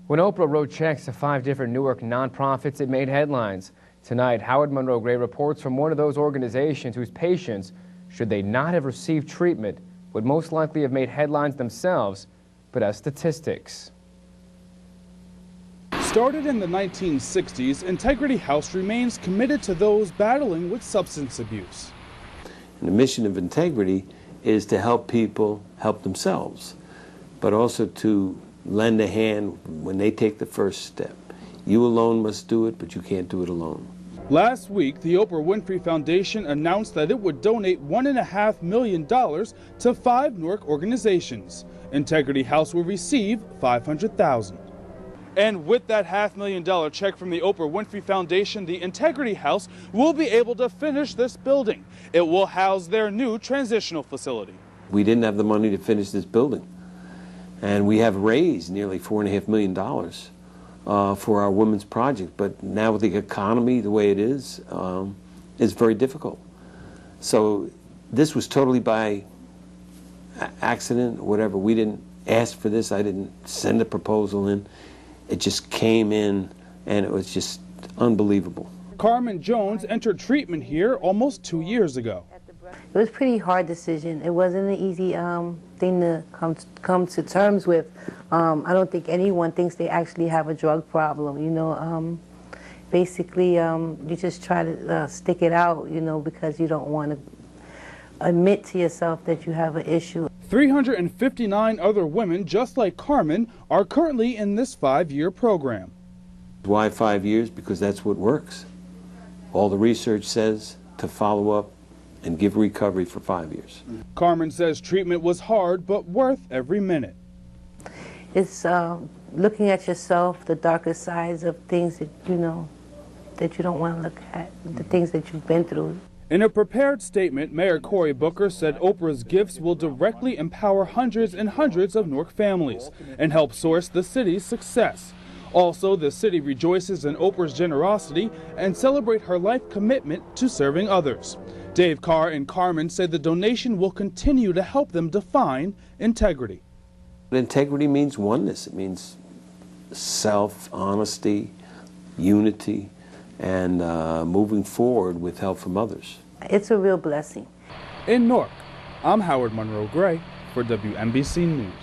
When Oprah wrote checks to 5 different Newark nonprofits, it made headlines. Tonight, Howard Monroe Gray reports from one of those organizations whose patients, should they not have received treatment, would most likely have made headlines themselves, but as statistics. Started in the 1960s, Integrity House remains committed to those battling with substance abuse. And the mission of Integrity is to help people help themselves, but also to lend a hand when they take the first step. You alone must do it, but you can't do it alone. Last week, the Oprah Winfrey Foundation announced that it would donate $1.5 million to 5 Newark organizations. Integrity House will receive $500,000. And with that $500,000 check from the Oprah Winfrey Foundation, the Integrity House will be able to finish this building. It will house their new transitional facility. We didn't have the money to finish this building, and we have raised nearly $4.5 million for our women's project, but now with the economy the way it is, it's very difficult. So this was totally by accident or whatever. We didn't ask for this. I didn't send a proposal in. It just came in, and it was just unbelievable. Carmen Jones entered treatment here almost 2 years ago. It was a pretty hard decision. It wasn't an easy thing to come to terms with. I don't think anyone thinks they actually have a drug problem. You know, basically, you just try to stick it out, you know, because you don't want to admit to yourself that you have an issue. 359 other women just like Carmen are currently in this 5-year program. Why 5 years? Because that's what works. All the research says to follow up and give recovery for 5 years. Carmen says treatment was hard, but worth every minute. It's looking at yourself, the darker sides of things that, you know, that you don't want to look at, the things that you've been through. In a prepared statement, Mayor Cory Booker said Oprah's gifts will directly empower hundreds and hundreds of Newark families and help source the city's success. Also, the city rejoices in Oprah's generosity and celebrate her life commitment to serving others. Dave Carr and Carmen say the donation will continue to help them define integrity. Integrity means oneness. It means self, honesty, unity, and moving forward with help from others. It's a real blessing. In Newark, I'm Howard Monroe Gray for WMBC News.